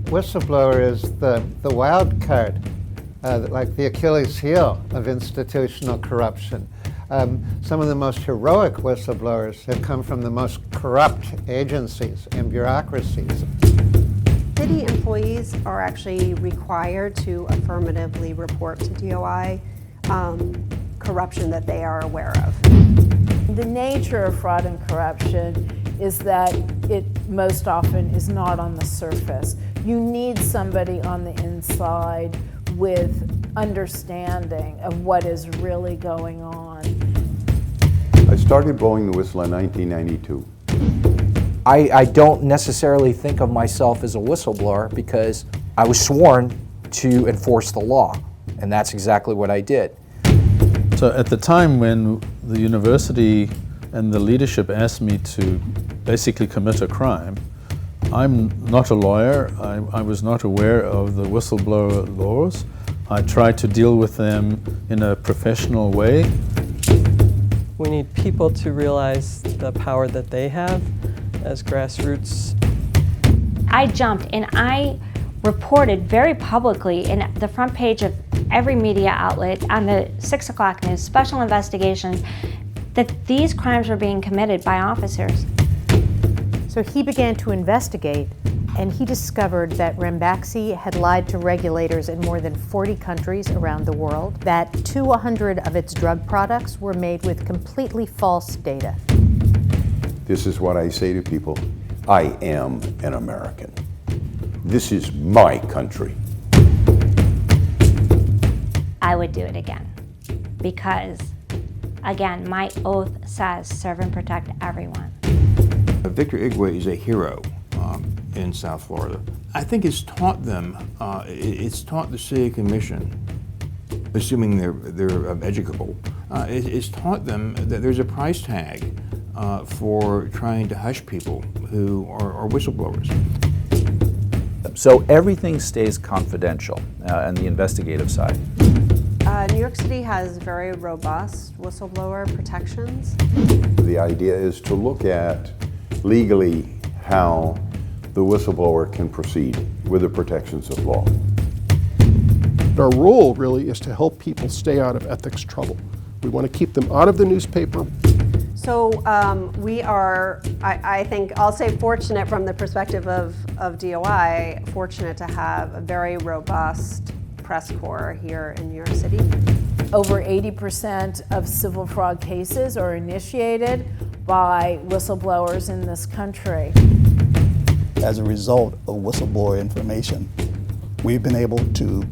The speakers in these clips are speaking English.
whistleblower is the wild card, like the Achilles heel of institutional corruption. Some of the most heroic whistleblowers have come from the most corrupt agencies and bureaucracies. City employees are actually required to affirmatively report to DOI corruption that they are aware of. The nature of fraud and corruption is that it most often is not on the surface. You need somebody on the inside with understanding of what is really going on. I started blowing the whistle in 1992. I don't necessarily think of myself as a whistleblower because I was sworn to enforce the law, and that's exactly what I did. So at the time when the university and the leadership asked me to basically commit a crime, I'm not a lawyer. I was not aware of the whistleblower laws. I tried to deal with them in a professional way. We need people to realize the power that they have as grassroots. I jumped and I reported very publicly in the front page of every media outlet on the 6 o'clock news, special investigations, that these crimes were being committed by officers. So he began to investigate, and he discovered that Ranbaxy had lied to regulators in more than 40 countries around the world, that 200 of its drug products were made with completely false data. This is what I say to people: I am an American. This is my country. I would do it again because, again, my oath says serve and protect everyone. Victor Igwe is a hero in South Florida. I think it's taught them, it's taught the City Commission, assuming they're educable, it's taught them that there's a price tag for trying to hush people who are whistleblowers. So everything stays confidential on the investigative side. New York City has very robust whistleblower protections. The idea is to look at legally how the whistleblower can proceed with the protections of law. Our role really is to help people stay out of ethics trouble. We want to keep them out of the newspaper. So we are, I think, I'll say fortunate from the perspective of DOI, fortunate to have a very robust press corps here in New York City. Over 80% of civil fraud cases are initiated by whistleblowers in this country. As a result of whistleblower information, we've been able to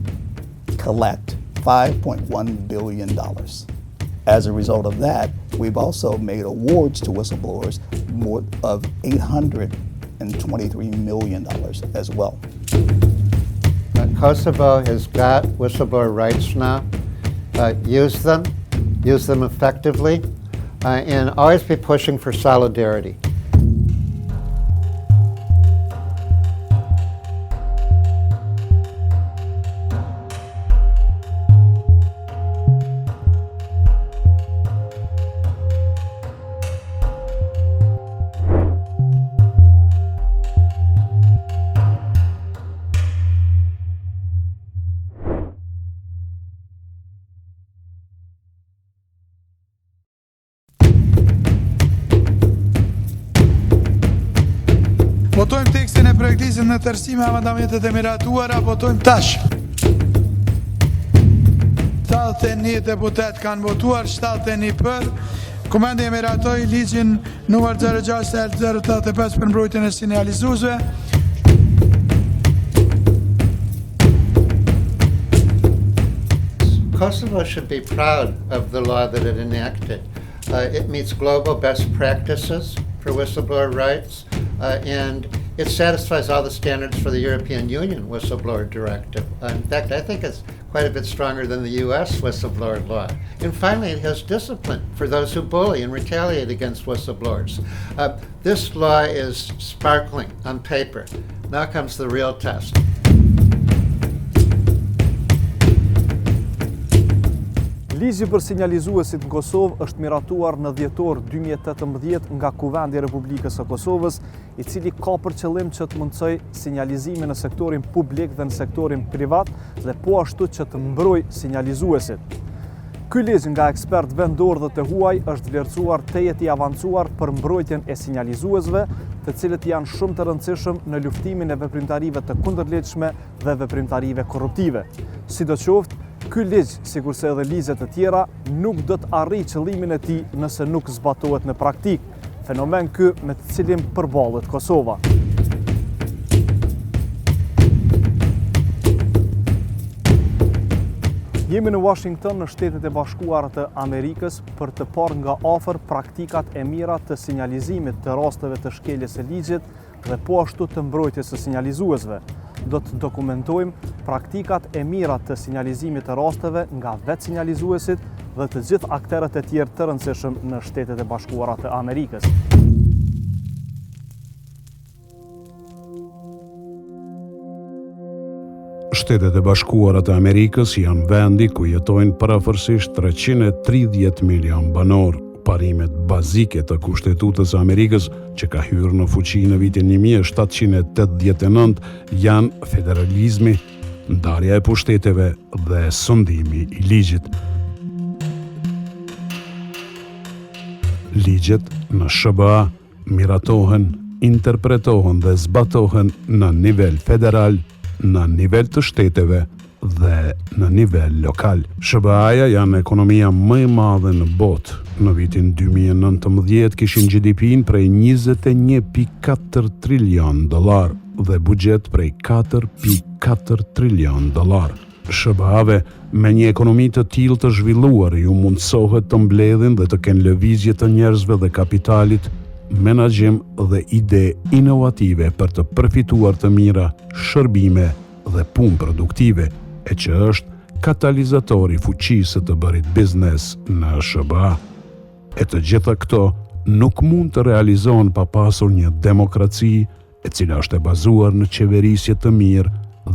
collect $5.1 billion. As a result of that, we've also made awards to whistleblowers more of $823 million as well. Kosovo has got whistleblower rights now. Use them effectively, and always be pushing for solidarity. Votojmë tekstin e projektisë në tërësime amendamentet e miratuara, votojmë tash. 71 deputet kanë votuar, 71 për. Komendi e miratoi ligjin numër 06/085 për mbrojtjen e sinjalizuesve. Kosovo should be proud of the law that it enacted. It meets global best practices for whistleblower rights, and it satisfies all the standards for the European Union whistleblower directive. In fact, I think it's quite a bit stronger than the US whistleblower law. And finally, it has discipline for those who bully and retaliate against whistleblowers. This law is sparkling on paper. Now comes the real test. Ligji për sinjalizuesit në Kosovë është miratuar në dhjetor 2018 nga Kuvendi i Republikës së Kosovës, i cili ka për qëllim që të mundsoj sinjalizimin në sektorin publik dhe në sektorin privat dhe po ashtu që të mbrojë sinjalizuesit. Ky ligj nga ekspert vendor dhe të huaj është vlerësuar tejet i avancuar për mbrojtjen e sinjalizuesve, të cilët janë shumë të rëndësishëm në luftimin e veprimtarive të kundërligjshme dhe veprimtarive korruptive. Sidoqoftë, ky ligj, sikurse edhe ligjet e tjera, nuk do të arrijë qëllimin e tij nëse nuk zbatohet në praktik, fenomen ky me të cilin përballet Kosova. Jemi në Washington, në Shtetet e Bashkuara të Amerikës, për të parë nga afër praktikat e mira të sinjalizimit të rasteve të shkeljes së ligjit dhe po ashtu të mbrojtjes së sinjalizuesve. Do të dokumentojmë praktikat e mira të sinjalizimit të rasteve nga vetë sinjalizuesit dhe të gjithë akterët e tjerë të rëndësishëm në Shtetet e Bashkuara të Amerikës. Shtetet e Bashkuara të Amerikës janë vendi ku jetojnë parafërsisht 330 milion banor. Parimet bazike të Kushtetutës së Amerikës, që ka hyrë në fuqi në vitin 1789, janë federalizmi, ndarja e pushteteve dhe sondimi i ligjit. Ligjet në SBA miratohen, interpretohen dhe zbatohen në nivel federal, në nivel të shteteve dhe në nivel lokal. SBA-ja janë ekonomia më e madhe në botë. Në vitin 2019 kishin GDP-n prej 21.4 trilion dollar dhe buxhet prej 4.4 trilion dollar. SBA-ve me një ekonomi të tillë të zhvilluar ju mundsohet të mbledhin dhe të kenë lëvizje të njerëzve dhe kapitalit, menaxhim dhe ide inovative për të përfituar të mira, shërbime dhe punë produktive, e që është katalizatori fuqisë të bërit biznes në SBA. E të gjitha këto nuk mund të realizohen pa pasur një demokraci e cila është e bazuar në qeverisje të mirë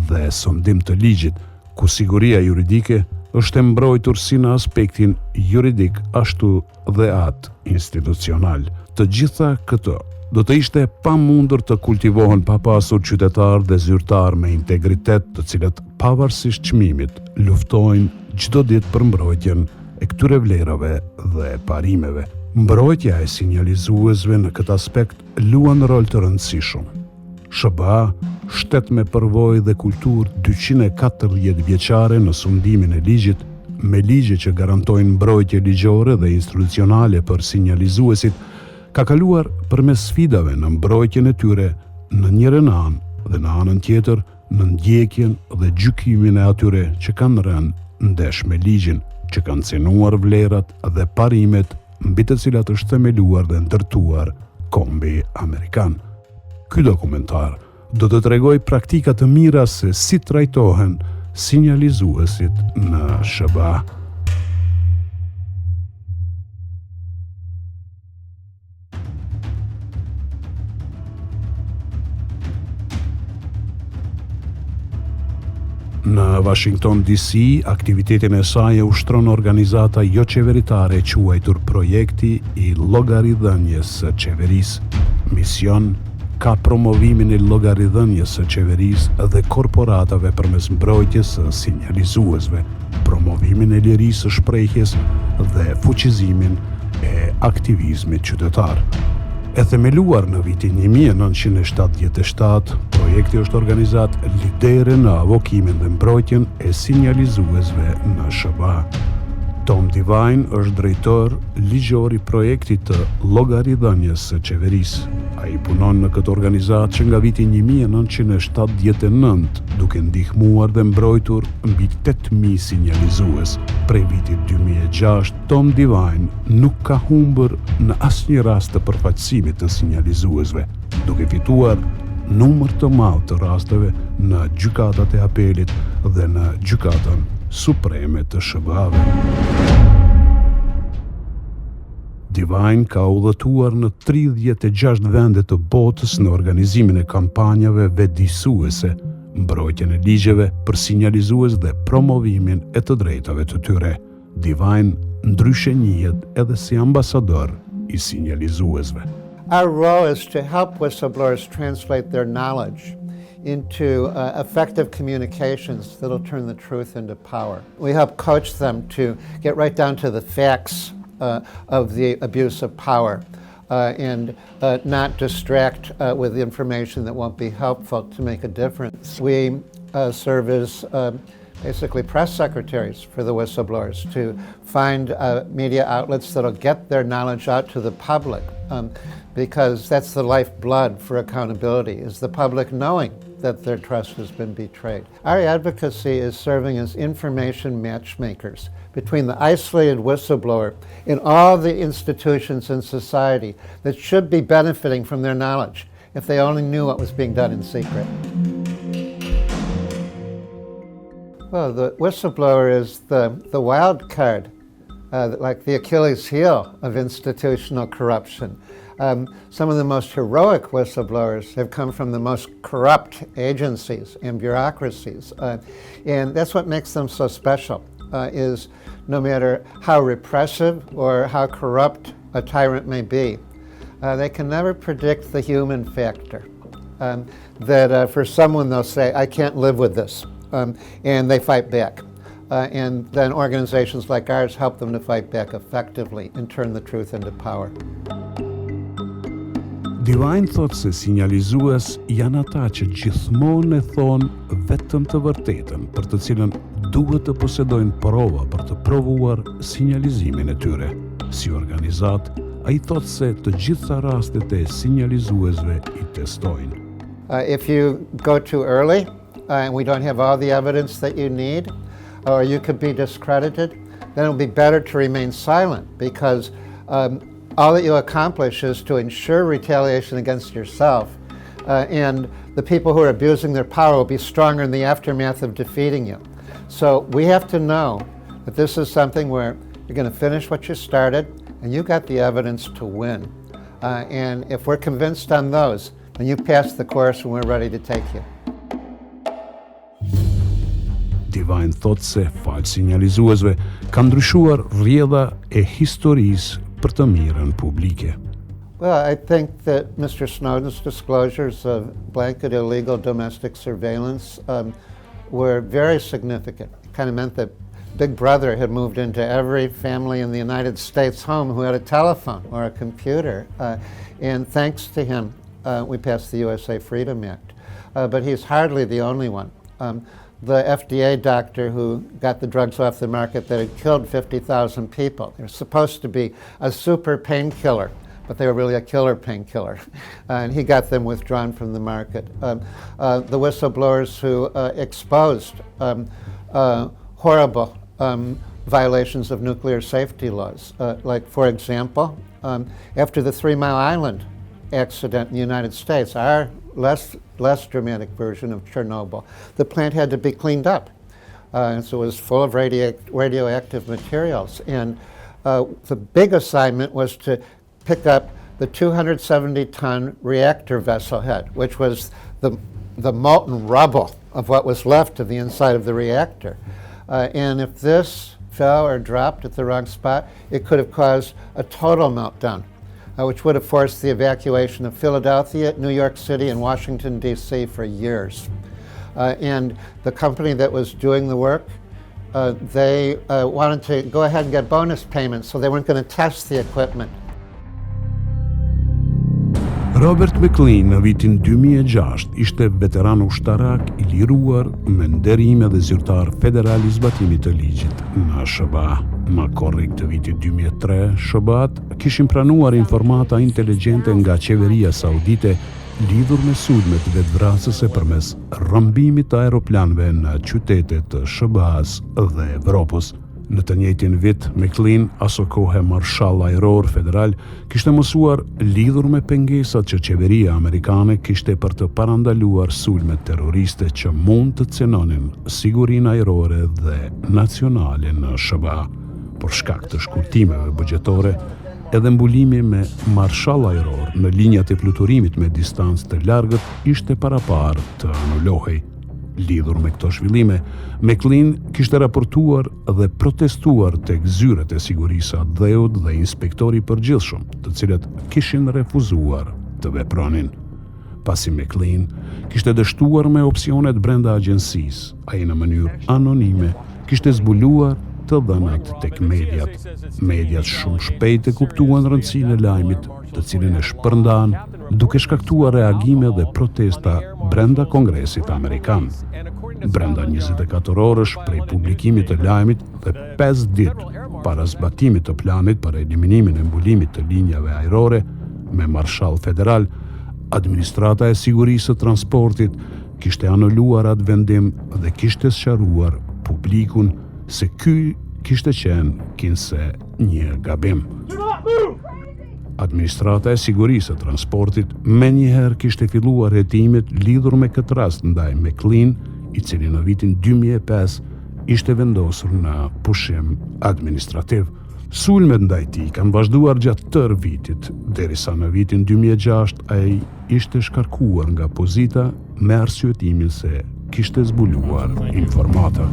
dhe sondim të ligjit, ku siguria juridike është e mbrojtur si në aspektin juridik ashtu dhe atë institucional. Të gjitha këto do të ishte pamundur të kultivohen pa pasur qytetar dhe zyrtar me integritet, të cilët pavarësisht çmimit luftojnë çdo ditë për mbrojtjen e këtyre vlerave dhe parimeve. Mbrojtja e sinjalizuesve në këtë aspekt luan rol të rëndësishëm. SBA, shtet me përvojë dhe kulturë 240 vjeçare në sundimin e ligjit, me ligje që garantojnë mbrojtje ligjore dhe institucionale për sinjalizuesit, ka kaluar përmes sfidave në mbrojtjen e tyre në njërin anë dhe në anën tjetër në ndjekjen dhe gjykimin e atyre që kanë rënë ndesh me ligjin, që kanë cenuar vlerat dhe parimet mbi të cilat është themeluar dhe ndërtuar kombi amerikan. Ky dokumentar do të tregoj praktika të mira se si trajtohen sinjalizuesit në SBA. Në Washington DC, aktivitetin e saj e ushtron organizata jo qeveritare quajtur Projekti i Llogaridhënies së Qeverisë. Mision ka promovimin e llogaridhënies së qeverisë dhe korporatave përmes mbrojtjes së sinjalizuesve, promovimin e lirisë së shprehjes dhe fuqizimin e aktivizmit qytetar. E themeluar në vitin 1977, projekti është organizat lidere në avokimin dhe mbrojtjen e sinjalizuesve në SBA. Tom Divine është drejtor ligjor i projektit të llogaridhënies së qeverisë. Ai punon në këtë organizatë që nga viti 1979, duke ndihmuar dhe mbrojtur mbi 8.000 sinjalizues. Prej vitit 2006, Tom Divine nuk ka humbur në asnjë rast të përfaqësimit të sinjalizuesve, duke fituar numër të madh të rasteve në gjykatat e apelit dhe në gjykatën supreme të SBA-ve. Divine ka udhëtuar në 36 vende të botës në organizimin e kampanjave vetëdijsuese, mbrojtjen e ligjeve për sinjalizues dhe promovimin e të drejtave të tyre. Divine ndryshe njihet edhe si ambasador I sinjalizuesve. Our role is to help whistleblowers translate their knowledge into effective communications that'll turn the truth into power. We help coach them to get right down to the facts of the abuse of power and not distract with information that won't be helpful to make a difference. We serve as basically press secretaries for the whistleblowers to find media outlets that'll get their knowledge out to the public because that's the lifeblood for accountability, is the public knowing that their trust has been betrayed. Our advocacy is serving as information matchmakers between the isolated whistleblower and all the institutions in society that should be benefiting from their knowledge if they only knew what was being done in secret. Well, the whistleblower is the wild card, like the Achilles heel of institutional corruption. Some of the most heroic whistleblowers have come from the most corrupt agencies and bureaucracies. And that's what makes them so special, is no matter how repressive or how corrupt a tyrant may be, they can never predict the human factor. That for someone they'll say, I can't live with this. And they fight back. And then organizations like ours help them to fight back effectively and turn the truth into power. Divine thot se sinjalizues janë ata që gjithmonë e thonë vetëm të vërtetën, për të cilën duhet të posedojnë prova për të provuar sinjalizimin e tyre. Si organizat, ai thot se të gjitha rastet e sinjalizuesve I testojnë. If you go too early, and we don't have all the evidence that you need, or you could be discredited, then it'll be better to remain silent because all that you accomplish is to ensure retaliation against yourself, and the people who are abusing their power will be stronger in the aftermath of defeating you. So we have to know that this is something where you're going to finish what you started, and you got the evidence to win. And if we're convinced on those, then you pass the course and we're ready to take you. Divine thot se falë sinjalizuesve ka ndryshuar rrjedha e historisë për të mirën publike. Well, I think that Mr. Snowden's disclosures of blanket illegal domestic surveillance were very significant. It kind of meant that Big Brother had moved into every family in the United States home who had a telephone or a computer. And thanks to him, we passed the USA Freedom Act. But he's hardly the only one. The FDA doctor who got the drugs off the market that had killed 50,000 people. They were supposed to be a super painkiller, but they were really a killer painkiller. And he got them withdrawn from the market. The whistleblowers who exposed horrible violations of nuclear safety laws. Like, for example, after the 3 Mile Island accident in the United States, our less dramatic version of Chernobyl, the plant had to be cleaned up. And so it was full of radioactive materials. And the big assignment was to pick up the 270-ton reactor vessel head, which was the molten rubble of what was left of the inside of the reactor. And if this fell or dropped at the wrong spot, it could have caused a total meltdown, which would have forced the evacuation of Philadelphia, New York City, and Washington, D.C. for years. And the company that was doing the work, they wanted to go ahead and get bonus payments, so they weren't going to test the equipment. Robert McLean në vitin 2006 ishte veteran ushtarak I liruar me nderime dhe zyrtar federal I zbatimit të ligjit në SBA. Në korrik të vitit 2003, SBA-t kishin pranuar informata inteligjente nga qeveria saudite lidhur me sulmet vetvrasëse përmes rrëmbimit të aeroplanëve në qytetet të SBA-s dhe Evropës. Në të njëjtin vit, McLean, aso kohe marshall ajror federal, kishte mësuar lidhur me pengesat që qeveria amerikane kishte për të parandaluar sulmet terroriste që mund të cënonin sigurinë ajrore dhe nacionale në SBA. Për shkak të shkurtimeve buxhetore, edhe mbulimi me marshall ajror në linjat e fluturimit me distancë të largët ishte parapar të anulohej. Lidhur me këto zhvillime, McLean kishte raportuar dhe protestuar tek zyret e sigurisë së dheut dhe inspektori i përgjithshëm, të cilët kishin refuzuar të vepronin. Pasi McLean kishte dështuar me opsionet brenda agjencisë, ai në mënyrë anonime kishte zbuluar të dhënat tek mediat. Mediat shumë shpejt e kuptuan rëndësinë e lajmit, të cilin e shpërndan, duke shkaktuar reagime dhe protesta brenda Kongresit Amerikan. Brenda 24 orësh prej publikimit të lajmit dhe 5 ditë para zbatimit të planit për eliminimin e mbulimit të linjave ajrore me marshall federal, Administrata e Sigurisë së Transportit kishte anuluar atë vendim dhe kishte sqaruar publikun se ky kishte qenë kinse një gabim. Administrata e Sigurisë së Transportit menjëherë kishte filluar hetimet lidhur me këtë rast ndaj McLean, i cili në vitin 2005 ishte vendosur në pushim administrativ. Sulmet ndaj tij kanë vazhduar gjatë tërë vitit, derisa në vitin 2006 ai ishte shkarkuar nga pozita me arsyetimin se kishte zbuluar informata.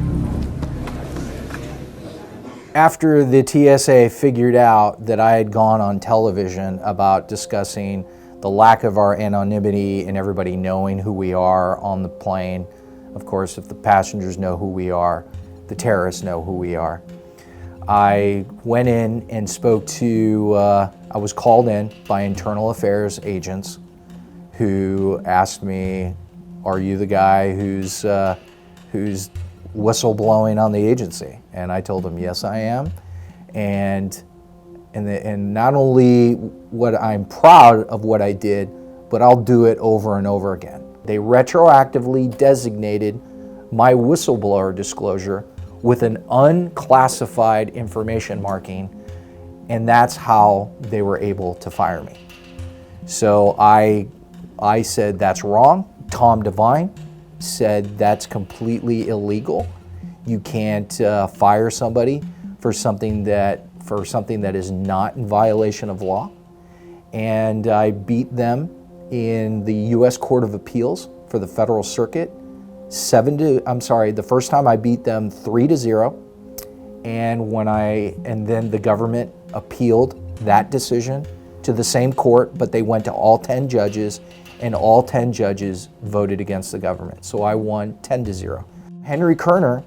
After the TSA figured out that I had gone on television about discussing the lack of our anonymity and everybody knowing who we are on the plane, of course, if the passengers know who we are, the terrorists know who we are. I went in and spoke to, I was called in by internal affairs agents who asked me, are you the guy who's whistleblowing on the agency? And I told them, yes, I am. And not only what I'm proud of what I did, but I'll do it over and over again. They retroactively designated my whistleblower disclosure with an unclassified information marking, and that's how they were able to fire me. So I said that's wrong. Tom Devine said that's completely illegal. You can't fire somebody for something that is not in violation of law. And I beat them in the U.S. Court of Appeals for the Federal Circuit. The first time I beat them 3-0, and then the government appealed that decision to the same court, but they went to all 10 judges, and all 10 judges voted against the government. So I won 10-0. Henry Kerner,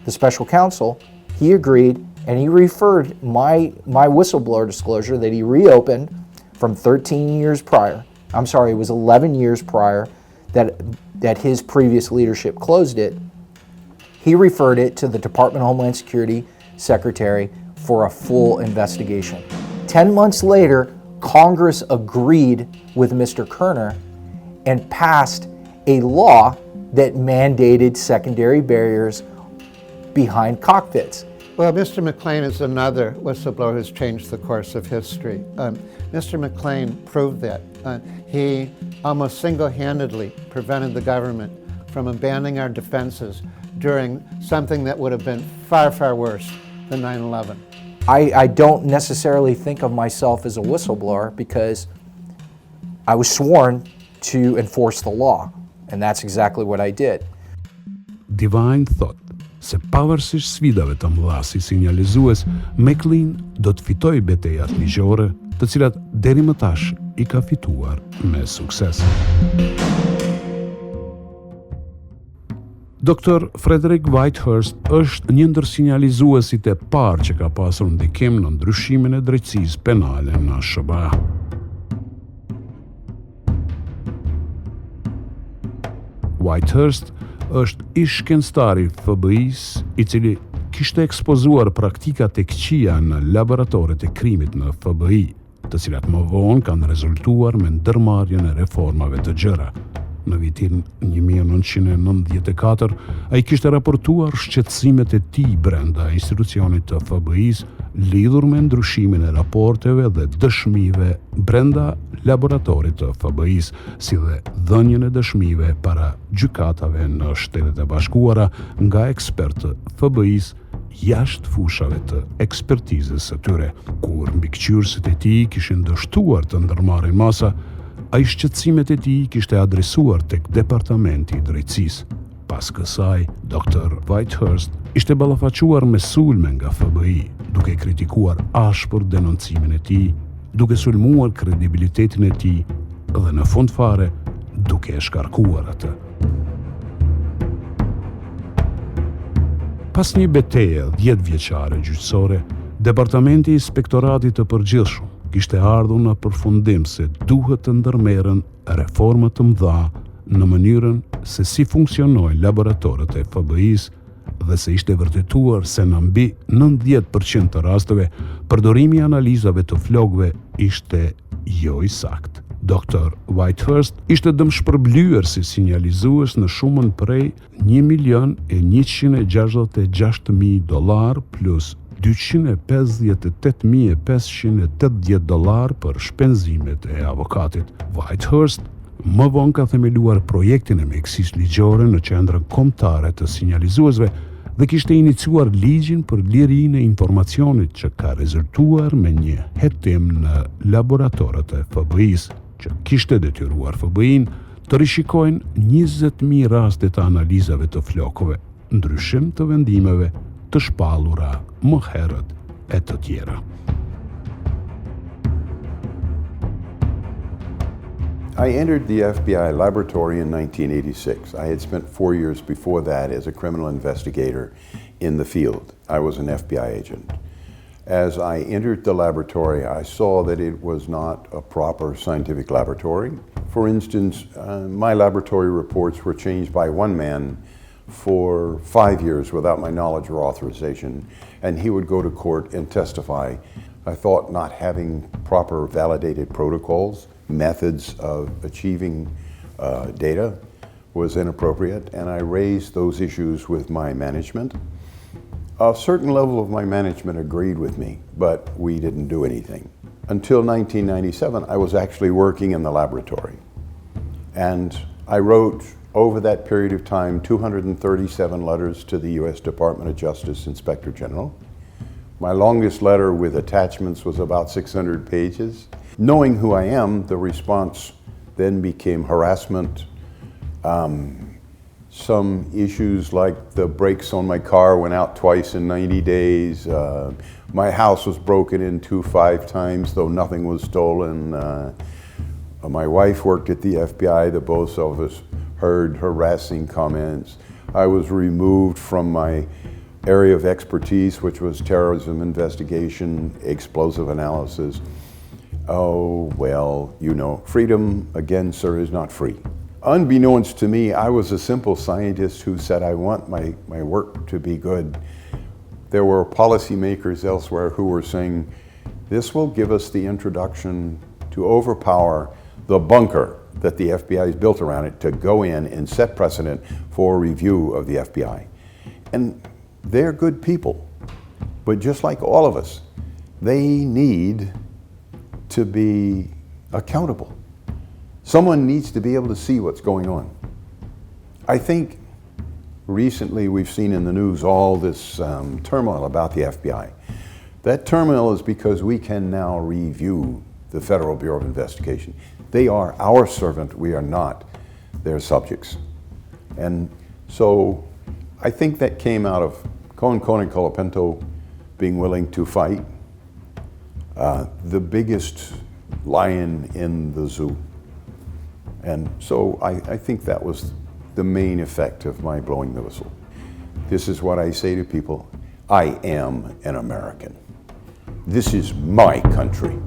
the special counsel, he agreed, and he referred my whistleblower disclosure that he reopened from 13 years prior. I'm sorry, it was 11 years prior that his previous leadership closed it. He referred it to the Department of Homeland Security Secretary for a full investigation. 10 months later, Congress agreed with Mr. Kerner and passed a law that mandated secondary barriers behind cockpits. Well, Mr. McLean is another whistleblower who's changed the course of history. Mr. McLean proved that. He almost single-handedly prevented the government from abandoning our defenses during something that would have been far, far worse than 9/11. I don't necessarily think of myself as a whistleblower because I was sworn to enforce the law, and that's exactly what I did. Devine thot se pavarësisht sfidave të mëdha si sinjalizues, McLean do të fitojë betejat ligjore, të cilat deri më tash i ka fituar me sukses. Dr. Frederick Whitehurst është një ndër sinjalizuesit e parë që ka pasur ndikim në ndryshimin e drejtësisë penale në SBA. Whitehurst është ish shkencëtari i FBI-s, i cili kishte ekspozuar praktikat e këqija në laboratoret e krimit në FBI, të cilat më vonë kanë rezultuar me ndërmarrjen e reformave të gjëra. Në vitin 1994, ai kishte raportuar shqetësimet e tij brenda institucionit të FBI-s lidhur me ndryshimin e raporteve dhe dëshmive brenda laboratorit të FBI-s, si dhe dhënien e dëshmive para gjykatave në Shtetet e Bashkuara nga ekspertë FBI-s jashtë fushave të ekspertizës së tyre. Kur mbikëqyrësit e tij kishin dështuar të ndërmarrin masa, ai shqetësimet e tij kishte adresuar tek Departamenti i Drejtësisë. Pas kësaj, Dr. Whitehurst ishte ballafaquar me sulme nga FBI, duke kritikuar ashpër denoncimin e tij, duke sulmuar kredibilitetin e tij dhe në fund fare duke e shkarkuar atë. Pas një beteje 10 vjeçare gjyqësore, Departamenti i Inspektoratit të Përgjithshëm kishte ardhur në përfundim se duhet të ndërmerren reforma të mëdha në mënyrën se si funksionojnë laboratorët e FBI-s dhe se ishte vërtetuar se në mbi 90% të rasteve përdorimi i analizave të flokëve ishte jo i saktë. Dr. Whitehurst ishte dëmshpërblyer si sinjalizues në shumën prej $1.166.000 plus $258.580 për shpenzimet e avokatit. Whitehurst më vonë ka themeluar projektin e mjekësisë ligjore në Qendrën Kombëtare të Sinjalizuesve dhe kishte iniciuar ligjin për lirinë e informacionit që ka rezultuar me një hetim në laboratorët e FBI-s, që kishte detyruar FBI-n të rishikojnë 20.000 raste të analizave të flokëve, ndryshim të vendimeve të shpallura më herët e të tjera. I entered the FBI laboratory in 1986. I had spent 4 years before that as a criminal investigator in the field. I was an FBI agent. As I entered the laboratory, I saw that it was not a proper scientific laboratory. For instance, my laboratory reports were changed by one man for 5 years without my knowledge or authorization, and he would go to court and testify. I thought not having proper validated protocols, methods of achieving data was inappropriate, and I raised those issues with my management. A certain level of my management agreed with me, but we didn't do anything. Until 1997, I was actually working in the laboratory. And I wrote, over that period of time, 237 letters to the U.S. Department of Justice Inspector General. My longest letter with attachments was about 600 pages. Knowing who I am, the response then became harassment. Some issues like the brakes on my car went out twice in 90 days. My house was broken into 5 times, though nothing was stolen. My wife worked at the FBI. The both of us heard harassing comments. I was removed from my area of expertise, which was terrorism investigation, explosive analysis. Oh, well, you know, freedom, again, sir, is not free. Unbeknownst to me, I was a simple scientist who said, I want my work to be good. There were policymakers elsewhere who were saying, this will give us the introduction to overpower the bunker that the FBI has built around it to go in and set precedent for review of the FBI. And they're good people, but just like all of us, they need to be accountable. Someone needs to be able to see what's going on. I think recently we've seen in the news all this turmoil about the FBI. That turmoil is because we can now review the Federal Bureau of Investigation. They are our servant, we are not their subjects. And so I think that came out of Cohen Colapinto being willing to fight the biggest lion in the zoo. And so I think that was the main effect of my blowing the whistle. This is what I say to people, I am an American. This is my country.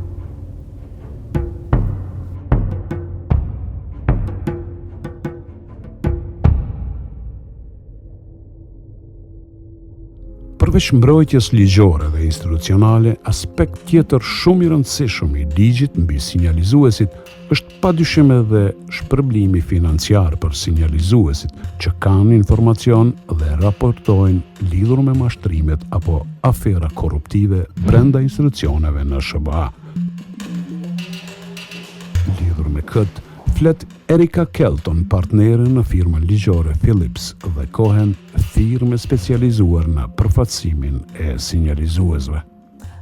Përveç mbrojtjes ligjore dhe institucionale, aspekt tjetër shumë i rëndësishëm i ligjit mbi sinjalizuesit është padyshim edhe shpërblimi financiar për sinjalizuesit që kanë informacion dhe raportojnë lidhur me mashtrimet apo afera korruptive brenda institucioneve në SBA. Lidhur me këtë, flet Erika Kelton, partnere në firmën ligjore Phillips dhe Cohen, firmë specializuar në përfaqësimin e sinjalizuesve.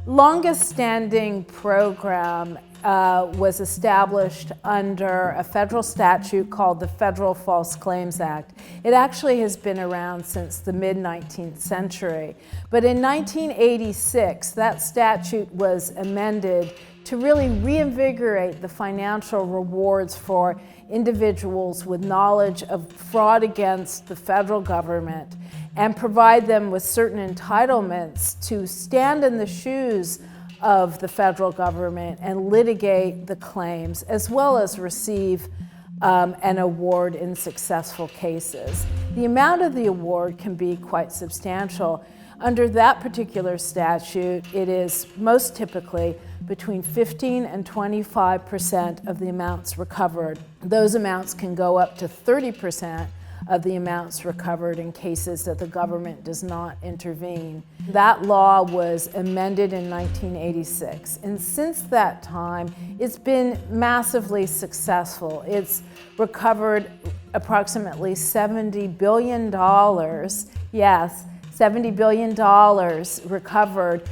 Longest standing program was established under a federal statute called the Federal False Claims Act. It actually has been around since the mid-19th century. But in 1986, that statute was amended to really reinvigorate the financial rewards for individuals with knowledge of fraud against the federal government and provide them with certain entitlements to stand in the shoes of the federal government and litigate the claims, as well as receive an award in successful cases. The amount of the award can be quite substantial. Under that particular statute, it is most typically between 15 and 25% of the amounts recovered. Those amounts can go up to 30% of the amounts recovered in cases that the government does not intervene. That law was amended in 1986, and since that time, it's been massively successful. It's recovered approximately $70 billion, yes, $70 billion recovered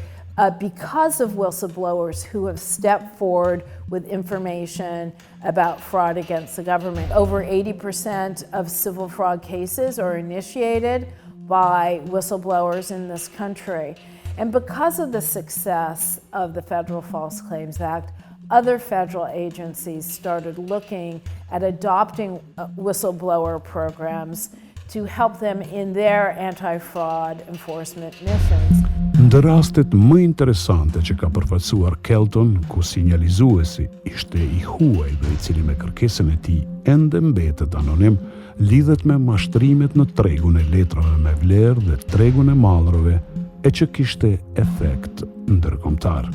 because of whistleblowers who have stepped forward with information about fraud against the government. Over 80% of civil fraud cases are initiated by whistleblowers in this country. And because of the success of the Federal False Claims Act, other federal agencies started looking at adopting whistleblower programs to help them in their anti-fraud enforcement missions. Ndë rastet më interesante që ka përfaqësuar Kelton, ku Sinjalizuesi ishte I huaj dhe I cili me kërkesën e tij ende mbetet anonim, lidhet me mashtrimet në tregun e letrave me vlerë dhe tregun e mallrave, e që kishte efekt ndërkombëtar.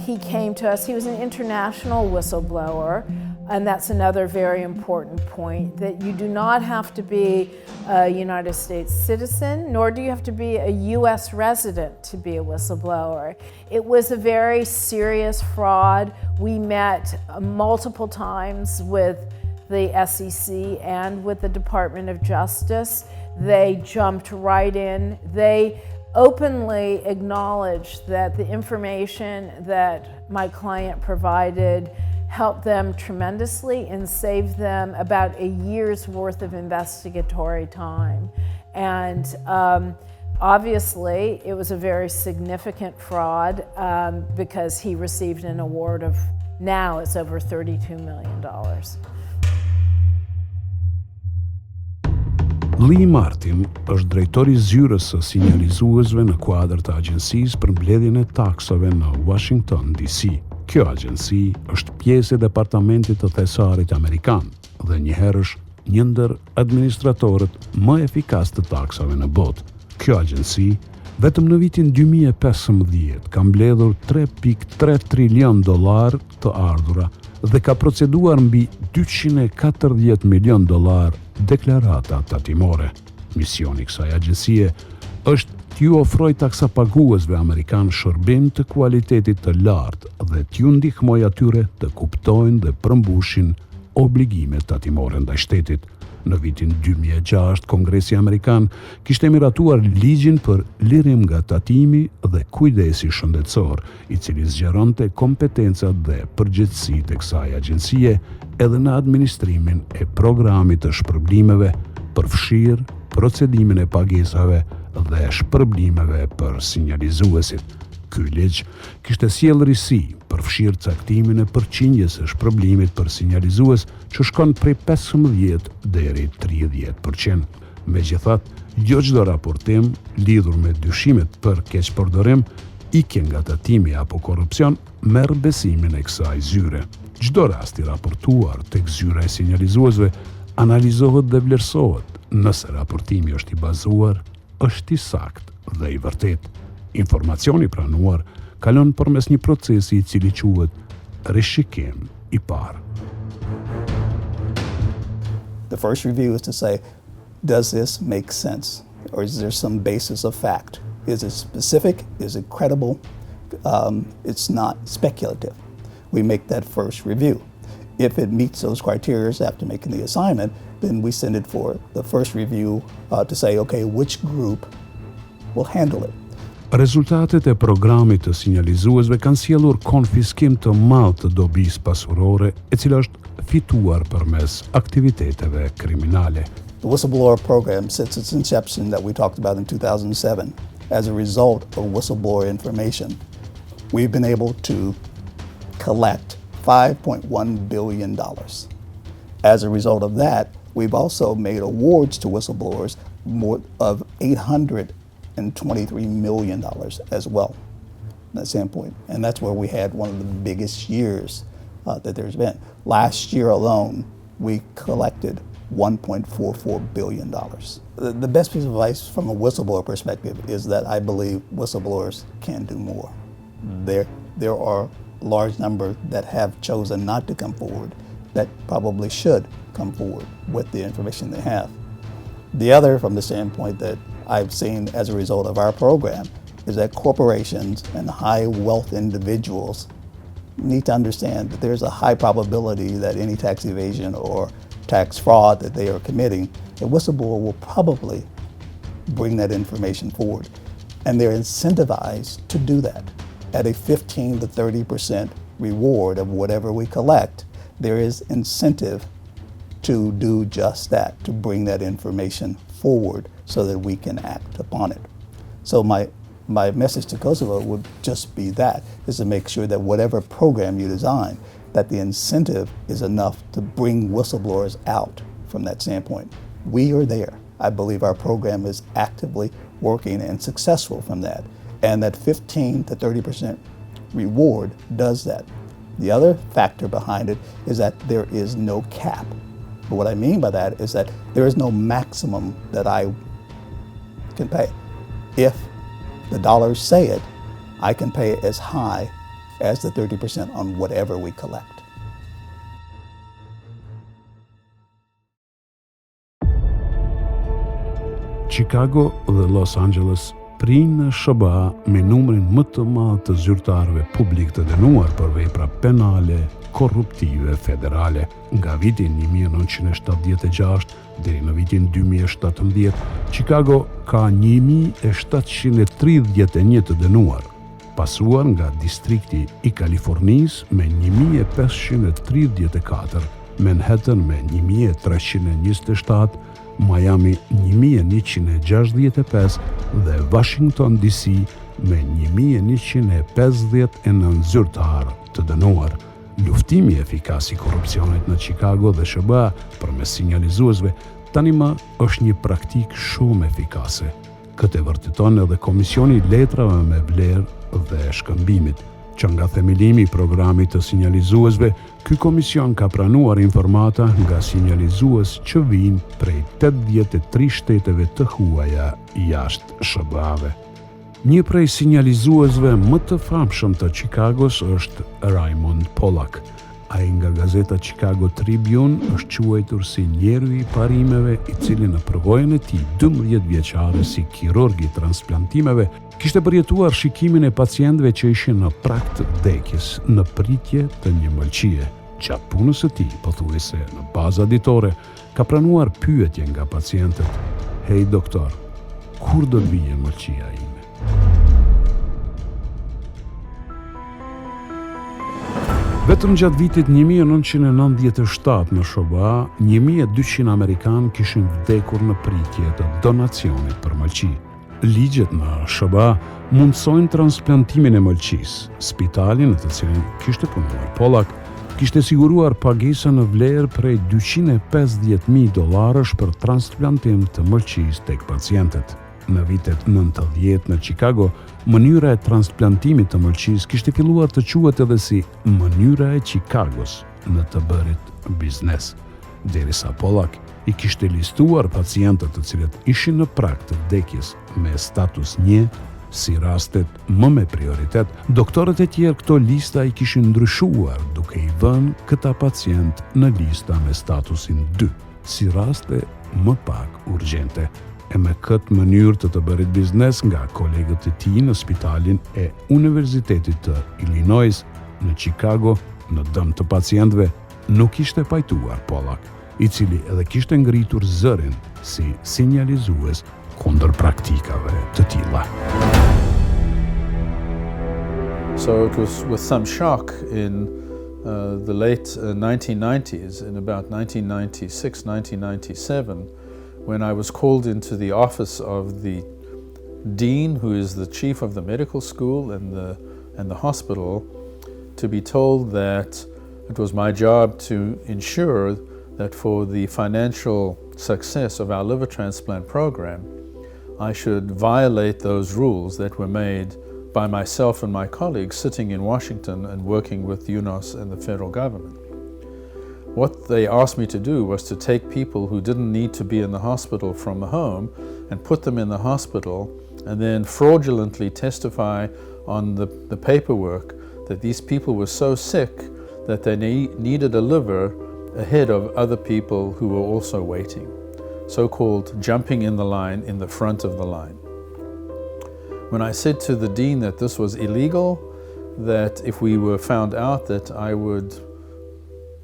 He came to us, he was an international whistleblower, and that's another very important point, that you do not have to be a United States citizen, nor do you have to be a US resident to be a whistleblower. It was a very serious fraud. We met multiple times with the SEC and with the Department of Justice. They jumped right in. They openly acknowledged that the information that my client provided helped them tremendously and saved them about a year's worth of investigatory time. And obviously, it was a very significant fraud because he received an award of, now it's over $32 million. Lee Martin është drejtori zyrës së sinjalizuesve në kuadër të Agjencisë për mbledhjen e taksave në Washington, D.C. Kjo agjenci është pjesë e Departamentit të Thesarit Amerikan dhe njëherë është një ndër administratorët më efikas të taksave në botë. Kjo agjenci, vetëm në vitin 2015, ka mbledhur $3.3 trilion të ardhura dhe ka proceduar mbi $240 milion deklarata tatimore. Misioni I kësaj agjencie është t'ju ofroj taksapaguesve amerikan shërbim të kualitetit të lartë dhe t'ju ndihmoj atyre të kuptojnë dhe përmbushin obligimet tatimore ndaj shtetit. Në vitin 2006, Kongresi Amerikan kishte miratuar ligjin për lirim nga tatimi dhe kujdesi shëndetësor, I cili zgjeronte kompetencat dhe përgjegjësitë e kësaj agjencie edhe në administrimin e programit të shpërblimeve, përfshirë procedimin e pagesave dhe shpërblimeve për sinjalizuesit. Ky ligj kishte sjellë risi, përfshirë caktimin e përqindjes së shpërblimit për sinjalizues që shkon prej 15 deri 30%. Megjithatë, jo çdo raportim lidhur me dyshimet për keqpërdorim, ikje nga tatimi apo korrupsion merr besimin e kësaj zyre. Çdo rast I raportuar tek zyra e sinjalizuesve analizohet dhe vlerësohet. Nëse raportimi është I bazuar, është I saktë dhe I vërtetë. Informacioni pranuar kalon përmes një procesi I cili quhet rishikim I parë. The first review is to say, does this make sense? Or is there some basis of fact? Is it specific? Is it credible? It's not speculative. We make that first review. If it meets those criteria after making the assignment, then we send it for the first review to say, okay, which group will handle it? Rezultatet e programit të sinjalizuesve kanë sjellur konfiskim të madh të dobisë pasurore, e cila është fituar përmes aktiviteteve kriminale. The whistleblower program, since its inception that we talked about in 2007, as a result of whistleblower information, we've been able to collect $5.1 billion. As a result of that, we've also made awards to whistleblowers more of $823 million as well, from that standpoint. And that's where we had one of the biggest years that there's been. Last year alone, we collected $1.44 billion. The best piece of advice from a whistleblower perspective is that I believe whistleblowers can do more. There are a large number that have chosen not to come forward that probably should come forward with the information they have. The other, from the standpoint that I've seen as a result of our program, is that corporations and high wealth individuals need to understand that there's a high probability that any tax evasion or tax fraud that they are committing, a whistleblower will probably bring that information forward. And they're incentivized to do that. At a 15 to 30% reward of whatever we collect, there is incentive to do just that, to bring that information forward so that we can act upon it. So my message to Kosovo would just be that, is to make sure that whatever program you design, that the incentive is enough to bring whistleblowers out from that standpoint. We are there. I believe our program is actively working and successful from that. And that 15 to 30% reward does that. The other factor behind it is that there is no cap. But what I mean by that is that there is no maximum that I can pay. If the dollars say it, I can pay as high as the 30% on whatever we collect. Chicago dhe Los Angeles prinë në SBA me numrin më të madh të zyrtarëve publik të dënuar për vepra penale korruptive federale. Nga vitin 1976 deri në vitin 2017, Chicago ka 1731 të dënuar, pasuar nga distrikti i Kalifornisë me 1534, Manhattan me 1327, Miami 1165 dhe Washington DC me 1159 zyrtarë të dënuar. Luftimi efikas i korrupsionit në Chicago dhe SBA përmes sinjalizuesve tani më është një praktik shumë efikase. Këtë e vërteton edhe Komisioni i Letrave me Vlerë dhe Shkëmbimit, që nga themelimi i programit të sinjalizuesve, ky komision ka pranuar informata nga sinjalizues që vijnë prej 83 shteteve të huaja jashtë SBA-ve. Një prej sinjalizuesve më të famshëm të Chicagos është Raymond Pollack. Ai nga gazeta Chicago Tribune është quajtur si njeri i parimeve, i cili në përvojën e tij 12 vjeçare si kirurg i transplantimeve kishte përjetuar shikimin e pacientëve që ishin në prag të vdekjes në pritje të një mëlçie. Gjatë punës së tij, pothuajse në bazë ditore, ka pranuar pyetje nga pacientët: "Hej doktor, kur do të vijë mëlçia ime?" Vetëm gjatë vitit 1997 në SBA, 1200 amerikanë kishin vdekur në pritje të donacionit për mëlçi. Ligjet në SBA mundsojnë transplantimin e mëlçisë. Spitali në të cilin kishte punuar Pollack kishte siguruar pagesa në vlerë prej $250,000 për transplantim të mëlçisë tek pacientët. Në vitet 90 në Chicago, mënyra e transplantimit të mëlçisë kishte filluar të quhet edhe si mënyra e Chicagos në të bërit biznes, derisa Pollack i kishte listuar pacientët të cilët ishin në prag të vdekjes me status 1 si rastet më me prioritet. Doktorët e tjerë këto lista i kishin ndryshuar duke i vënë këta pacient në lista me statusin 2 si raste më pak urgjente. E me këtë mënyrë të bërit biznes nga kolegët e tij në spitalin e Universitetit të Illinois në Chicago në dëm të pacientëve, nuk ishte pajtuar Pollack, i cili edhe kishte ngritur zërin si sinjalizues kundër praktikave të tilla. So it was with some shock in the late 1990s, in about 1996, 1997, when I was called into the office of the dean, who is the chief of the medical school and the hospital, to be told that it was my job to ensure that for the financial success of our liver transplant program, I should violate those rules that were made by myself and my colleagues sitting in Washington and working with UNOS and the federal government. What they asked me to do was to take people who didn't need to be in the hospital from the home and put them in the hospital and then fraudulently testify on the paperwork that these people were so sick that they needed a liver ahead of other people who were also waiting, so-called jumping in the line in the front of the line. When I said to the dean that this was illegal, that if we were found out that I would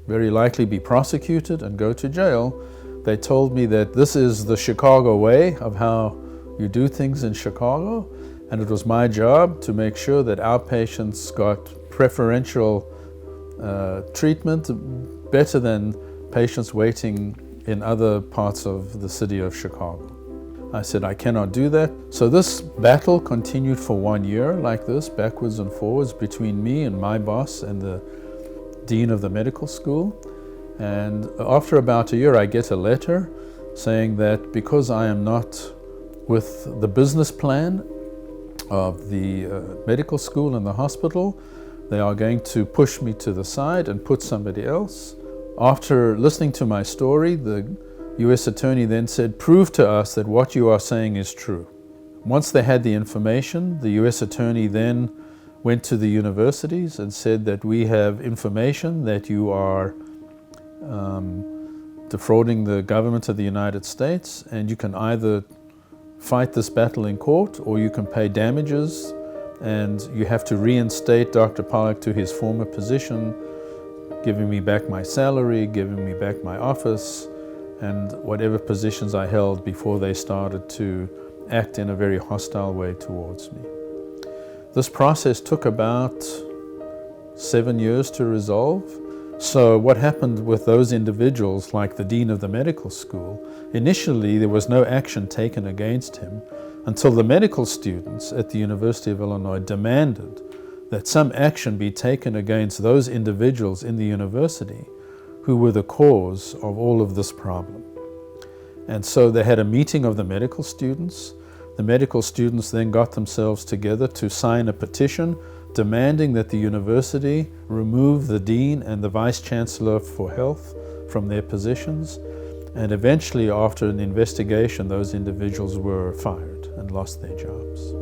very likely be prosecuted and go to jail, they told me that this is the Chicago way of how you do things in Chicago, and it was my job to make sure that our patients got preferential treatment, better than patients waiting in other parts of the city of Chicago. I said, I cannot do that. So this battle continued for 1 year like this, backwards and forwards, between me and my boss and the dean of the medical school. And after about a year, I get a letter saying that because I am not with the business plan of the medical school and the hospital, they are going to push me to the side and put somebody else. After listening to my story, the U.S. Attorney then said, prove to us that what you are saying is true. Once they had the information, the U.S. Attorney then went to the universities and said that we have information that you are defrauding the government of the United States, and you can either fight this battle in court or you can pay damages, and you have to reinstate Dr. Pollack to his former position, giving me back my salary, giving me back my office, and whatever positions I held before they started to act in a very hostile way towards me. This process took about 7 years to resolve. So what happened with those individuals, like the dean of the medical school, initially there was no action taken against him until the medical students at the University of Illinois demanded that some action be taken against those individuals in the university who were the cause of all of this problem. And so they had a meeting of the medical students. The medical students then got themselves together to sign a petition demanding that the university remove the dean and the vice chancellor for health from their positions. And eventually, after an investigation, those individuals were fired and lost their jobs.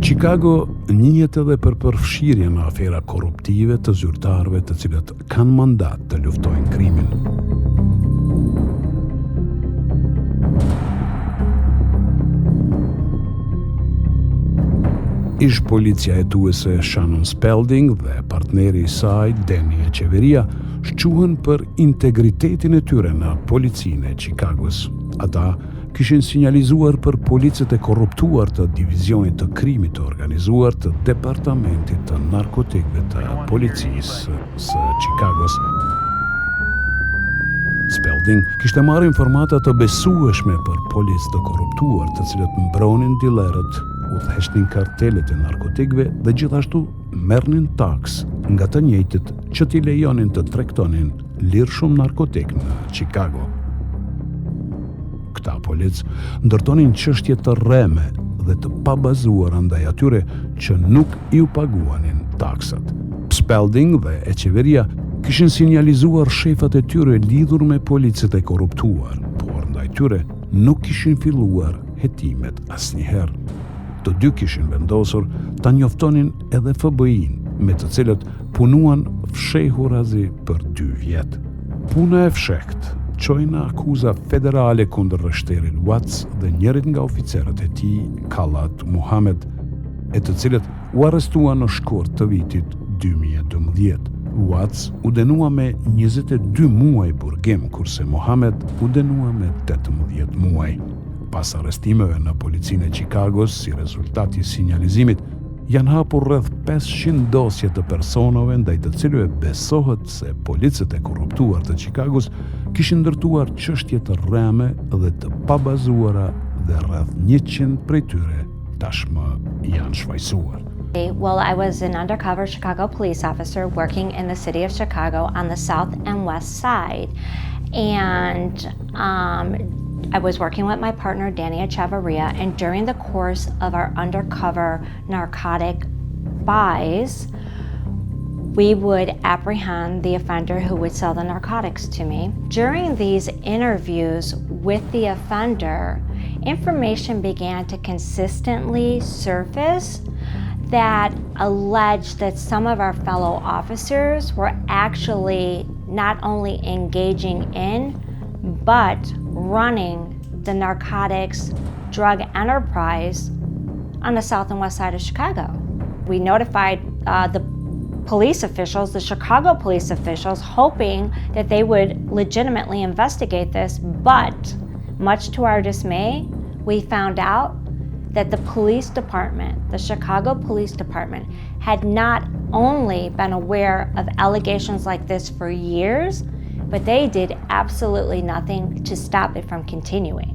Chicago njihet edhe për përfshirje në afera korruptive të zyrtarëve të cilët kanë mandat të luftojnë krimin. Ish policia hetuese Shannon Spalding dhe partneri i saj, Danny Echeverria, shquhen për integritetin e tyre në policinë e Chicagos. Ata kishin sinjalizuar për policët e korruptuar të divizionit të krimit të organizuar të departamentit të narkotikëve të policisë së Chicagos. Spalding kishte marrë informata të besueshme për policë të korruptuar të cilët mbronin dilerët, udhëheqnin kartelet e narkotikëve dhe gjithashtu merrnin taks nga të njëjtët që t'i lejonin të tregtonin lirë shumë narkotik në Chicago. Këta policë ndërtonin çështje të rreme dhe të pabazuara ndaj atyre që nuk iu paguanin taksat. Spalding dhe Echeverria kishin sinjalizuar shefat e tyre lidhur me policët e korruptuar, por ndaj tyre nuk kishin filluar hetimet asnjëherë. Të dy kishin vendosur ta njoftonin edhe FBI-n, me të cilët punuan fshehurazi për 2 vjet. Puna e fshehtë çoi në akuza federale kundër Rështerit Watts dhe njërit nga oficerët e tij, Kallat Muhamed, e të cilët u arrestuan në shkurt të vitit 2012. Watts u dënua me 22 muaj burgim, kurse Mohamed u dënua me 18 muaj. Pas arrestimeve në policinë e Chicagos si rezultati i sinjalizimit, janë hapur rreth 500 dosje të personave ndaj të cilëve besohet se policët e korruptuar të Chicagos kishin ndërtuar çështje të rreme dhe të pabazuara dhe rreth 100 prej tyre tashmë janë shfaqsuar. Well, I was an undercover Chicago police officer working in the city of Chicago on the south and west side. And I was working with my partner, Danny Echevarria, and during the course of our undercover narcotic buys, we would apprehend the offender who would sell the narcotics to me. During these interviews with the offender, information began to consistently surface that alleged that some of our fellow officers were actually not only engaging in, but running the narcotics drug enterprise on the south and west side of Chicago. We notified the police officials, the Chicago police officials, hoping that they would legitimately investigate this, but much to our dismay, we found out that the police department, the Chicago Police Department, had not only been aware of allegations like this for years, but they did absolutely nothing to stop it from continuing.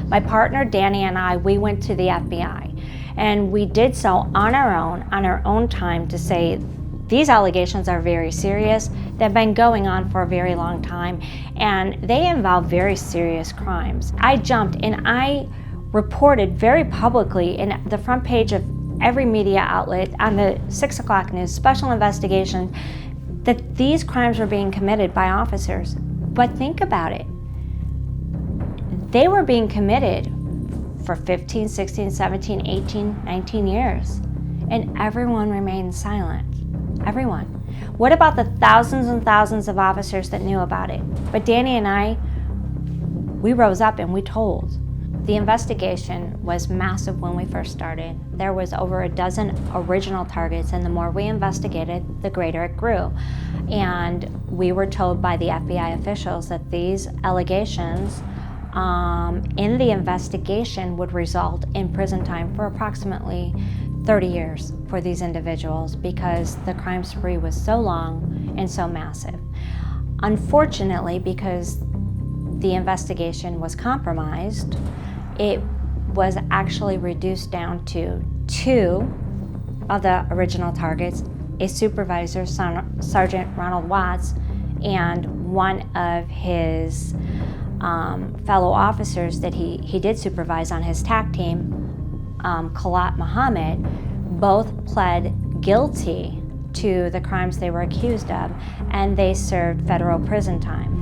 My partner Danny and I, we went to the FBI, and we did so on our own time to say, these allegations are very serious. They've been going on for a very long time, and they involve very serious crimes. I jumped and I reported very publicly in the front page of every media outlet on the 6 o'clock news, special investigation, that these crimes were being committed by officers. But think about it. They were being committed for 15, 16, 17, 18, 19 years, and everyone remained silent. Everyone. What about the thousands and thousands of officers that knew about it? But Danny and I, we rose up and we told. The investigation was massive when we first started. There was over a dozen original targets, and the more we investigated, the greater it grew. And we were told by the FBI officials that these allegations in the investigation would result in prison time for approximately 30 years for these individuals because the crime spree was so long and so massive. Unfortunately, because the investigation was compromised, it was actually reduced down to 2 of the original targets, a supervisor, Sergeant Ronald Watts, and one of his fellow officers that he did supervise on his TAC team, Khalat Mohammed, both pled guilty to the crimes they were accused of, and they served federal prison time.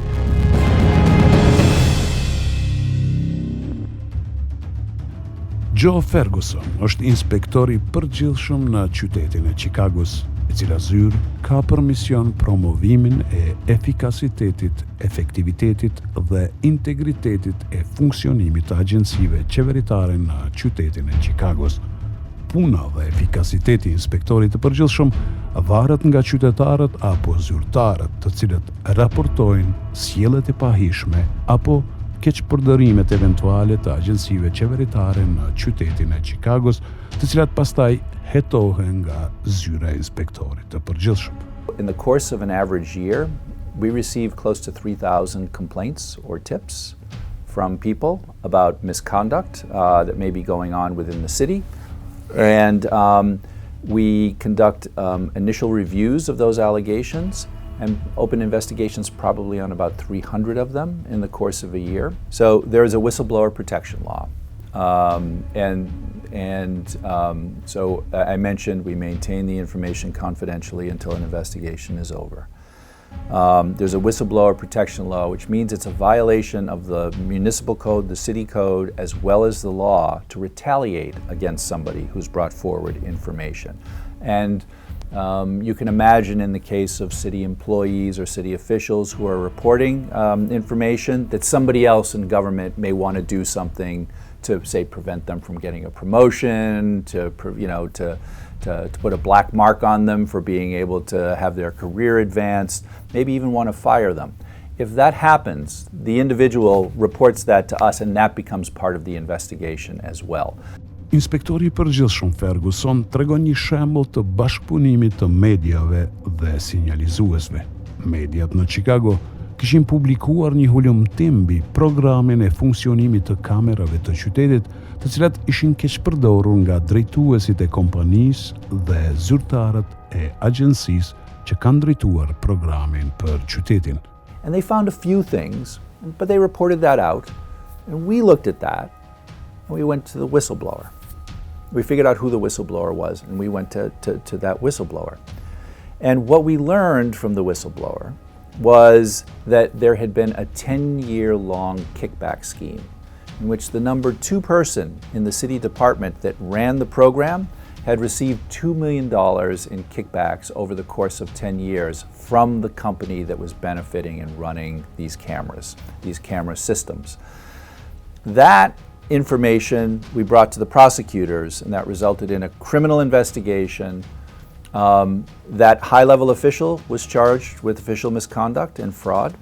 Joe Ferguson është inspektori përgjithshëm në qytetin e Chicagos, e cila zyrë ka për mision promovimin e efikasitetit, efektivitetit dhe integritetit e funksionimit të agjensive qeveritare në qytetin e Chicagos. Puna dhe efikasiteti i inspektorit të përgjithshëm varet nga qytetarët apo zyrtarët të cilët raportojnë sjelljet e pahishme apo keqpërdorimet eventuale të agjensive qeveritare në qytetin e Chicagos, të cilat pastaj hetohen nga zyra e inspektorit të përgjithshëm. In the course of an average year, we receive close to 3,000 complaints or tips from people about misconduct that may be going on within the city. And we conduct initial reviews of those allegations and open investigations probably on about 300 of them in the course of a year. So there is a whistleblower protection law. So I mentioned we maintain the information confidentially until an investigation is over. There's a whistleblower protection law, which means it's a violation of the municipal code, the city code, as well as the law to retaliate against somebody who's brought forward information. And you can imagine in the case of city employees or city officials who are reporting information that somebody else in government may want to do something to, say, prevent them from getting a promotion, to to put a black mark on them for being able to have their career advanced, maybe even want to fire them. If that happens, the individual reports that to us and that becomes part of the investigation as well. Inspektori i përgjithshëm Ferguson tregon një shembull të bashkëpunimit të mediave dhe sinjalizuesve. Mediat në Chicago kishin publikuar një hulumtim mbi programin e funksionimit të kamerave të qytetit, të cilat ishin keq përdorur nga drejtuesit e kompanisë dhe zyrtarët e agjencisë që kanë drejtuar programin për qytetin. And they found a few things, but they reported that out. And we looked at that, and we went to the whistleblower. We figured out who the whistleblower was, and we went to that whistleblower. And what we learned from the whistleblower was that there had been a 10-year-long kickback scheme in which the number 2 person in the city department that ran the program had received $2 million in kickbacks over the course of 10 years from the company that was benefiting and running these camera systems. That information we brought to the prosecutors, and that resulted in a criminal investigation. That high-level official was charged with official misconduct and fraud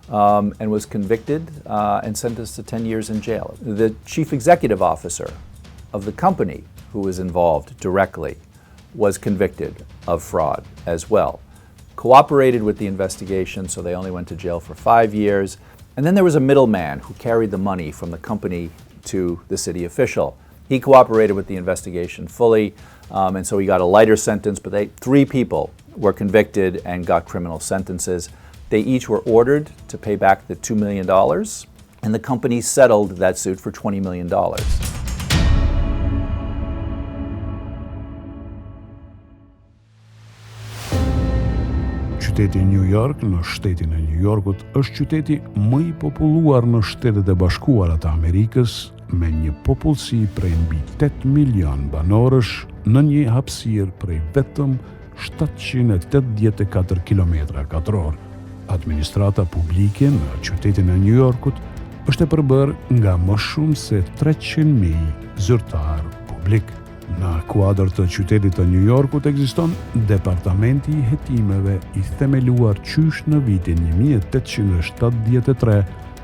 and was convicted and sentenced to 10 years in jail. The chief executive officer of the company who was involved directly was convicted of fraud as well. Cooperated with the investigation, so they only went to jail for 5 years. And then there was a middleman who carried the money from the company to the city official. He cooperated with the investigation fully, and so he got a lighter sentence, but 3 people were convicted and got criminal sentences. They each were ordered to pay back the $2 million, and the company settled that suit for $20 million. Qyteti New York në shtetin e New Yorkut është qyteti më i populluar në Shtetet e Bashkuara të Amerikës, me një popullsi prej mbi 8 milion banorësh në një hapësirë prej vetëm 784 km². Administrata publike në qytetin e New Yorkut është e përbërë nga më shumë se 300.000 zyrtar publik. Në kuadër të qytetit të New Yorkut ekziston Departamenti i Hetimeve i themeluar qysh në vitin 1873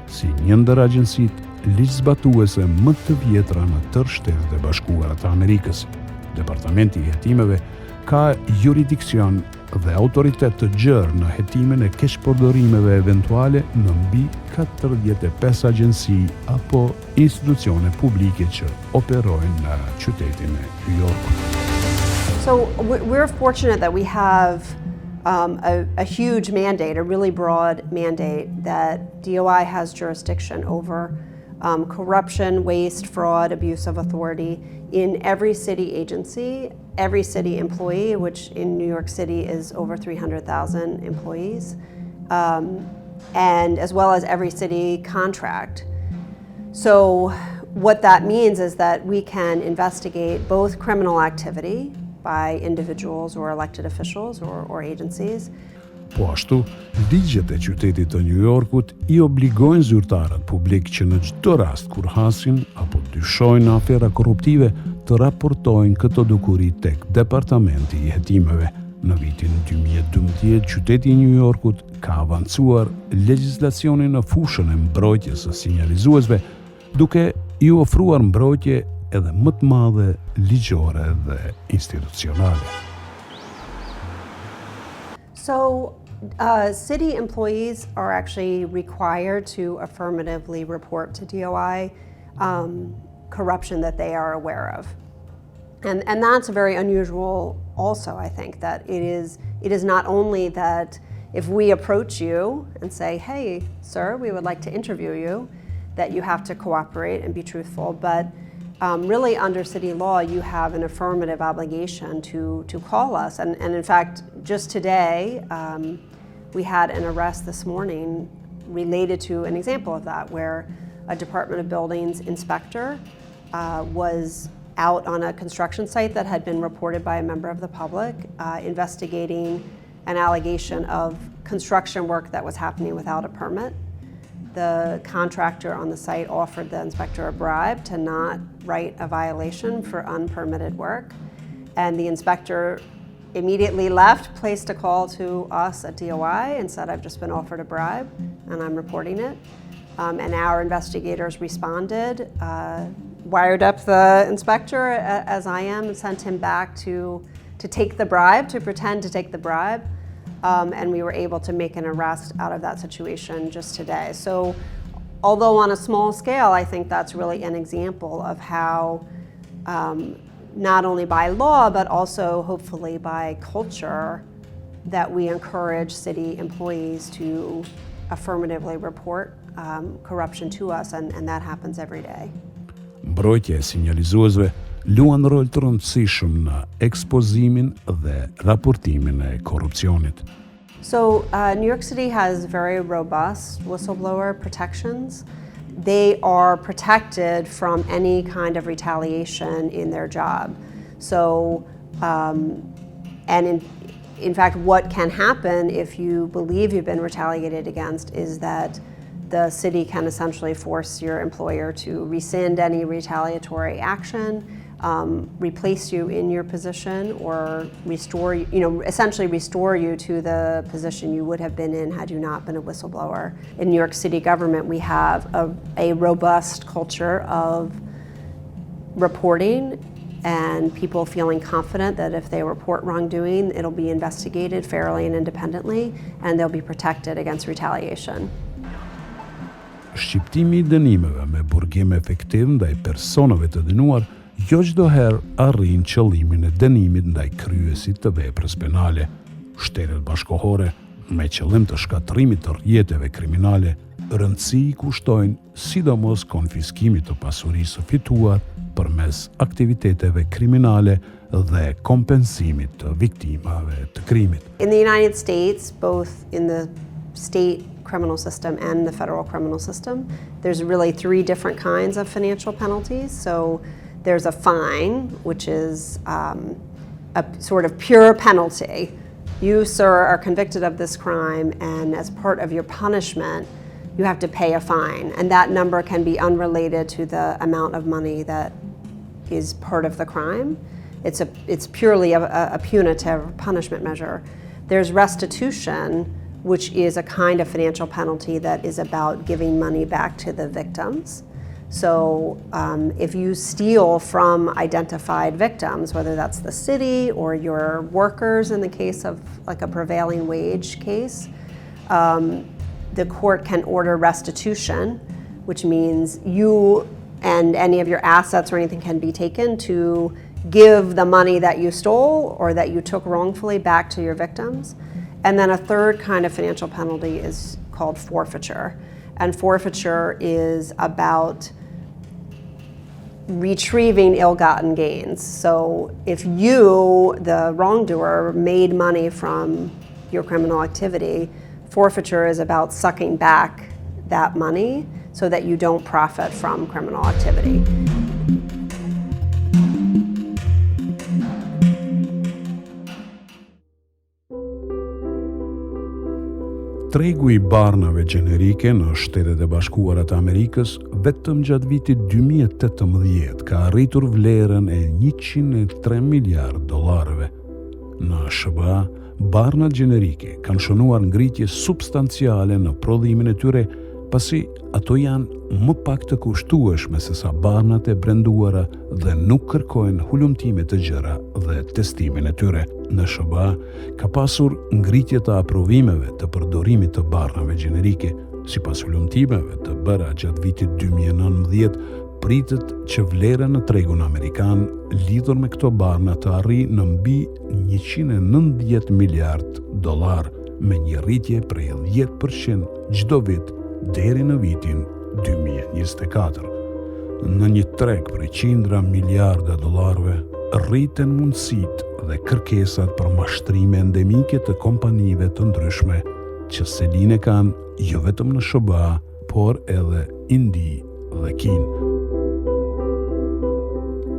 si një ndër agjencitë ligjzbatuese më të vjetra në tërë Shtetet e Bashkuara të Amerikës. Departamenti i Hetimeve ka jurisdiksion dhe autoritet të gjerë në hetimin e keqpërdorimeve eventuale në mbi 45 agjenci apo institucione publike që operojnë në qytetin e New Yorkut. So we're fortunate that we have a huge mandate, a really broad mandate, that DOI has jurisdiction over corruption, waste, fraud, abuse of authority in every city agency, every city employee, which in New York City is over 300,000 employees, and as well as every city contract. So what that means is that we can investigate both criminal activity by individuals or elected officials or agencies. Po ashtu, ligjet e qytetit të New Yorkut i obligojnë zyrtarët publik që në çdo rast kur hasin apo dyshojnë afera korruptive të raportojnë këto dukuri tek Departamenti i Hetimeve. Në vitin 2012, qyteti i New Yorkut ka avancuar legjislacionin në fushën e mbrojtjes së sinjalizuesve, duke i ofruar mbrojtje edhe më të madhe ligjore dhe institucionale. So city employees are actually required to affirmatively report to DOI corruption that they are aware of. And that's very unusual also, I think, that it is not only that if we approach you and say, hey, sir, we would like to interview you, that you have to cooperate and be truthful, but really under city law, you have an affirmative obligation to call us. And in fact, just today, we had an arrest this morning related to an example of that, where a Department of Buildings inspector was out on a construction site that had been reported by a member of the public, investigating an allegation of construction work that was happening without a permit. The contractor on the site offered the inspector a bribe to not write a violation for unpermitted work. And the inspector immediately left, placed a call to us at DOI and said, I've just been offered a bribe and I'm reporting it. And our investigators responded, wired up the inspector as I am, and sent him back to take the bribe, to pretend to take the bribe. And we were able to make an arrest out of that situation just today. So although on a small scale, I think that's really an example of how not only by law, but also hopefully by culture, that we encourage city employees to affirmatively report corruption to us, and that happens every day. Mbrojtja e sinjalizuesve luan rol të rëndësishëm në ekspozimin dhe raportimin e korrupsionit. So New York City has very robust whistleblower protections. They are protected from any kind of retaliation in their job. So, and in fact, what can happen if you believe you've been retaliated against is that the city can essentially force your employer to rescind any retaliatory action, replace you in your position, or restore, essentially restore you to the position you would have been in had you not been a whistleblower. In New York City government, we have a robust culture of reporting and people feeling confident that if they report wrongdoing, it'll be investigated fairly and independently, and they'll be protected against retaliation. Shqiptimi I dënimeve me burgim efektiv ndaj personave të dënuar jo çdo herë arrin qëllimin e dënimit ndaj kryesit të veprës penale. Shtetet bashkohore, me qëllim të shkatërimit të rrjeteve kriminale, rëndësi I kushtojnë sidomos konfiskimit të pasurisë së fituar përmes aktiviteteve kriminale dhe kompensimit të viktimave të krimit. In the United States, both in the state criminal system and the federal criminal system, there's really 3 different kinds of financial penalties. So there's a fine, which is a sort of pure penalty. You, sir, are convicted of this crime, and as part of your punishment, you have to pay a fine. And that number can be unrelated to the amount of money that is part of the crime. It's purely a punitive punishment measure. There's restitution, which is a kind of financial penalty that is about giving money back to the victims. So if you steal from identified victims, whether that's the city or your workers in the case of like a prevailing wage case, the court can order restitution, which means you and any of your assets or anything can be taken to give the money that you stole or that you took wrongfully back to your victims. And then a third kind of financial penalty is called forfeiture. And forfeiture is about retrieving ill-gotten gains. So if you, the wrongdoer, made money from your criminal activity, forfeiture is about sucking back that money so that you don't profit from criminal activity. Tregu I barnave gjenerike në Shtetet e Bashkuara të Amerikës vetëm gjatë vitit 2018 ka arritur vlerën e $103 miliardë. Në SBA, barnat gjenerike kanë shënuar ngritje substanciale në prodhimin e tyre, pasi ato janë më pak të kushtueshme se sa barnat e brenduara dhe nuk kërkojnë hulumtime të gjëra dhe testimin e tyre. Në SBA ka pasur ngritje të aprovimeve të përdorimit të barnave gjenerike. Sipas hulumtimeve të bëra gjatë vitit 2019, pritet që vlera në tregun amerikan lidhur me këto barna të arrijë në mbi $190 miliardë, me një rritje prej 10% çdo vit deri në vitin 2024. Në një treg prej qindra miliarda dollarëve, rriten mundësitë dhe kërkesat për mashtrime endemike të kompanive të ndryshme që selin e kanë jo vetëm në SBA, por edhe Indi dhe Kinë.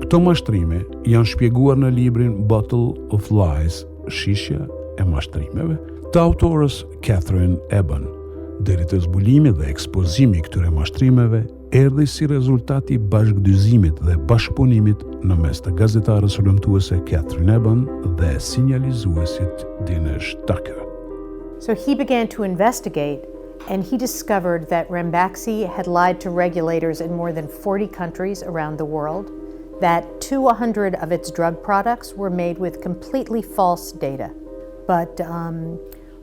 Këto mashtrime janë shpjeguar në librin Bottle of Lies, Shishja e mashtrimeve, të autorës Catherine Eban. Deri te zbulimi dhe ekspozimi I këtyre mashtrimeve, erdhi si rezultati bashkëdyzimit dhe bashkëpunimit në mes të gazetarës rëmtuese Catherine Eban dhe Sinjalizuesit Dinesh Tucker. So he began to investigate, and he discovered that Ranbaxy had lied to regulators in more than 40 countries around the world, that 200 of its drug products were made with completely false data. But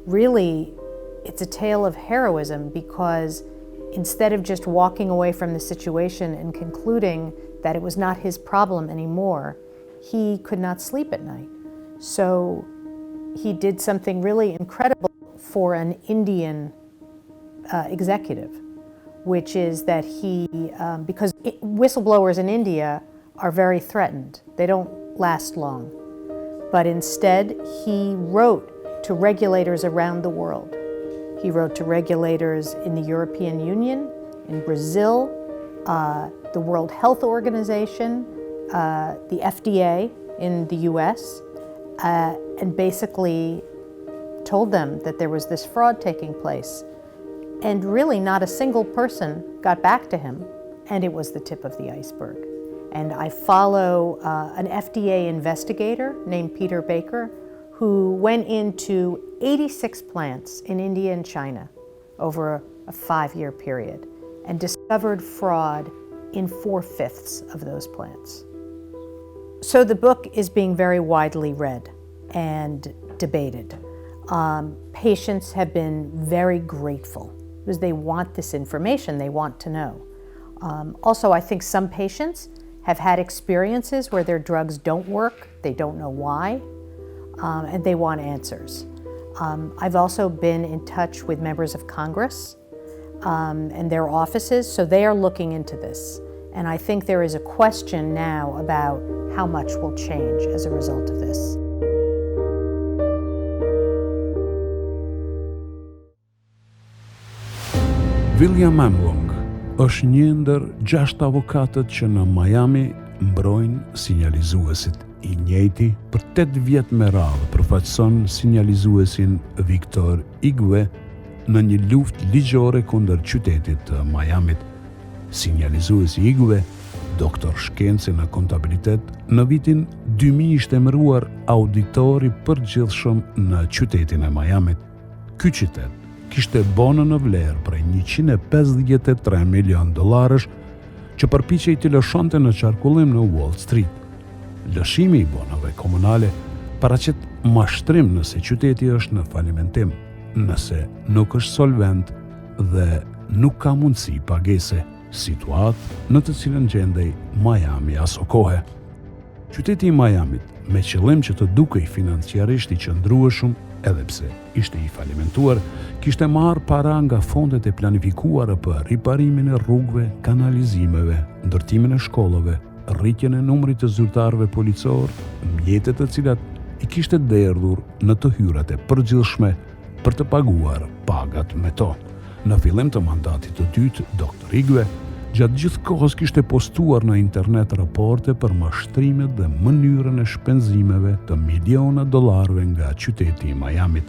really, it's a tale of heroism, because instead of just walking away from the situation and concluding that it was not his problem anymore, he could not sleep at night. So he did something really incredible for an Indian executive, which is that he, because whistleblowers in India are very threatened, they don't last long. But instead, he wrote to regulators around the world. He wrote to regulators in the European Union, in Brazil, the World Health Organization, the FDA in the US, and basically told them that there was this fraud taking place. And really not a single person got back to him, and it was the tip of the iceberg. And I follow an FDA investigator named Peter Baker, who went into 86 plants in India and China over a 5-year period and discovered fraud in 4/5 of those plants. So the book is being very widely read and debated. Patients have been very grateful because they want this information, they want to know. Also, I think some patients have had experiences where their drugs don't work, they don't know why, and they want answers. I've also been in touch with members of Congress and their offices, so they are looking into this. And I think there is a question now about how much will change as a result of this. William Amlong është një ndër 6 avokatët që në Miami mbrojnë sinjalizuesit. I njëjti për 8 vjet me radhë përfaqëson sinjalizuesin Victor Igwe në një luftë ligjore kundër qytetit të Miamit. Sinjalizuesi Igwe, doktor shkence në kontabilitet, në vitin 2000 ishte emëruar auditori përgjithshëm në qytetin e Miamit. Ky qytet kishte bonë në vlerë prej $153 milion që përpiqej të lëshonte në qarkullim në Wall Street. Lëshimi i bonave komunale paraqet mashtrim nëse qyteti është në falimentim, nëse nuk është solvent dhe nuk ka mundësi pagese, situatë në të cilën gjendej Miami aso kohë. Qyteti i Miamit, me qëllim që të dukej financiarisht i qëndrueshëm, edhe pse ishte i falimentuar, kishte marrë para nga fondet e planifikuara për riparimin e rrugëve, kanalizimeve, ndërtimin e shkollave, rritjen e numrit të zyrtarëve policor, mjetet të cilat i kishte derdhur në të hyrat e përgjithshme për të paguar pagat me to. Në fillim të mandatit të dytë, Dr. Igwe gjatë gjithë kohës kishte postuar në internet raporte për mashtrimet dhe mënyrën e shpenzimeve të miliona dollarëve nga qyteti i Miamit.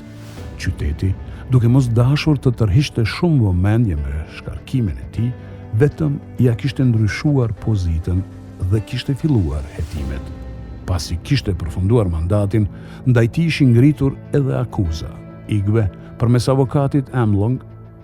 Qyteti, duke mos dashur të tërhiqte shumë vëmendje me shkarkimin e tij, vetëm ja kishte ndryshuar pozitën dhe kishte filluar hetimet. Pasi kishte përfunduar mandatin, ndaj tij ishin ngritur edhe akuza. Igwe, përmes avokatit Amlong,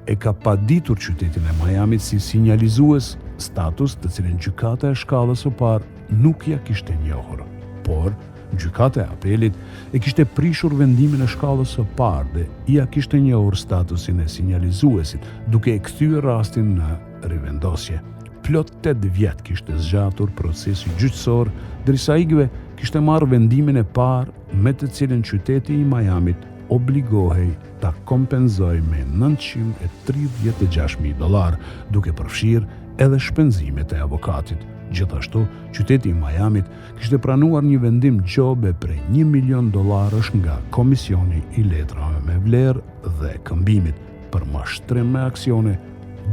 e ka paditur qytetin e Miamit si sinjalizues, status të cilin gjykata e shkallës së parë nuk ja kishte njohur. Por, gjykata e apelit e kishte prishur vendimin e shkallës së parë dhe ja kishte njohur statusin e sinjalizuesit, duke e kthyer rastin në rivendosje. Plot 8 vjet kishte zgjatur procesi gjyqësor, derisa Igwe kishte marrë vendimin e parë me të cilin qyteti i Miamit obligohej ta kompenzoj me $936,000, duke përfshirë edhe shpenzimet e avokatit. Gjithashtu, qyteti i Miamit kishte pranuar një vendim gjobe prej $1 milion nga Komisioni i Letrave me Vlerë dhe Këmbimit për mashtrim me aksione,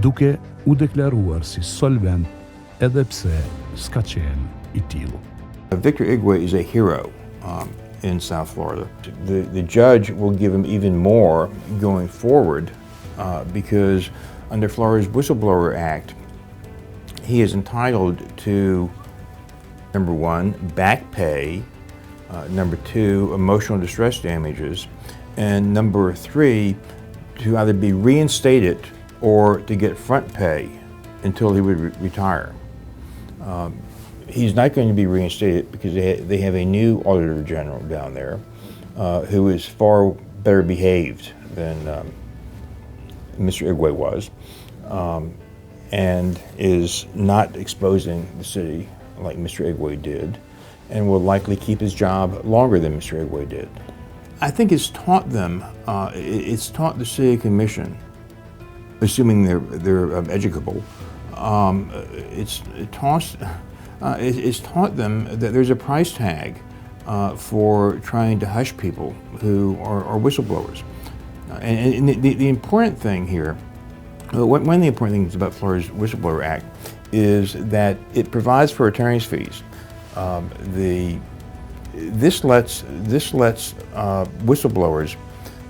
duke u deklaruar si solvent edhe pse s'ka qenë i tillë. Victor Igwe is a hero in South Florida. The judge will give him even more going forward because under Florida's Whistleblower Act, he is entitled to, number one, back pay, number two, emotional distress damages, and number three, to either be reinstated or to get front pay until he would retire. He's not going to be reinstated because they have a new Auditor General down there who is far better behaved than Mr. Igwe was, and is not exposing the city like Mr. Igwe did, and will likely keep his job longer than Mr. Igwe did. I think it's taught them, it's taught the City Commission, assuming they're educable, it's taught them that there's a price tag for trying to hush people who are whistleblowers. And the important thing here, one of the important things about Florida's Whistleblower Act is that it provides for attorney's fees. This lets whistleblowers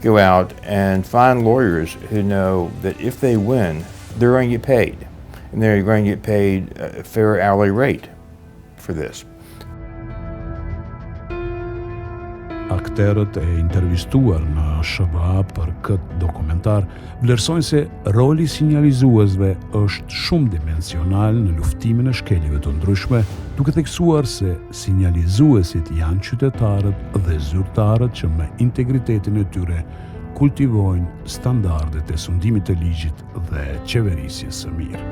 go out and find lawyers who know that if they win, they're going to get paid. And they're going to get paid a fair hourly rate for this. Akterët e intervistuar në SBA për këtë dokumentar vlerësojnë se roli sinjalizuesve është shumë dimensional në luftimin e shkeljeve të ndryshme, duke theksuar se sinjalizuesit janë qytetarët dhe zyrtarët që me integritetin e tyre kultivojnë standardet e sundimit të ligjit dhe qeverisjes së mirë.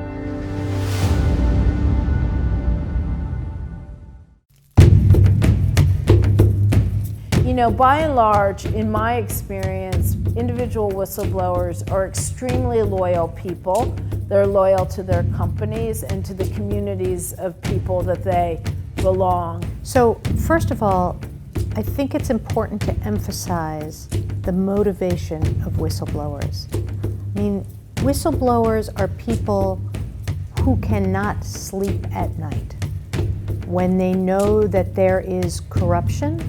You know, by and large, in my experience, individual whistleblowers are extremely loyal people. They're loyal to their companies and to the communities of people that they belong. So, first of all, I think it's important to emphasize the motivation of whistleblowers. I mean, whistleblowers are people who cannot sleep at night when they know that there is corruption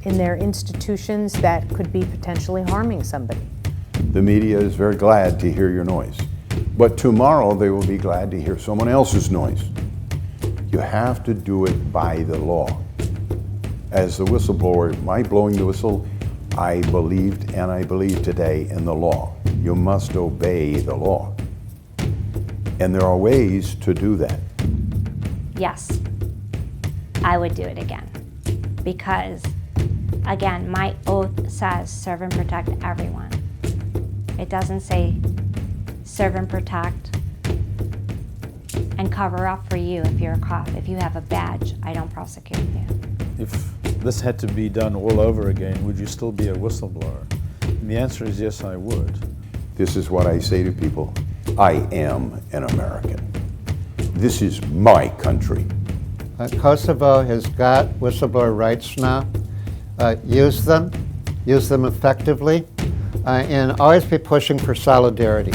in their institutions that could be potentially harming somebody. The media is very glad to hear your noise, but tomorrow they will be glad to hear someone else's noise. You have to do it by the law. As the whistleblower, my blowing the whistle, I believed and I believe today in the law. You must obey the law. And there are ways to do that. Yes, I would do it again because, again, my oath says serve and protect everyone. It doesn't say serve and protect and cover up for you if you're a cop. If you have a badge, I don't prosecute you. If this had to be done all over again, would you still be a whistleblower? And the answer is yes, I would. This is what I say to people. I am an American. This is my country. Kosovo has got whistleblower rights now. Use them effectively, and always be pushing for solidarity.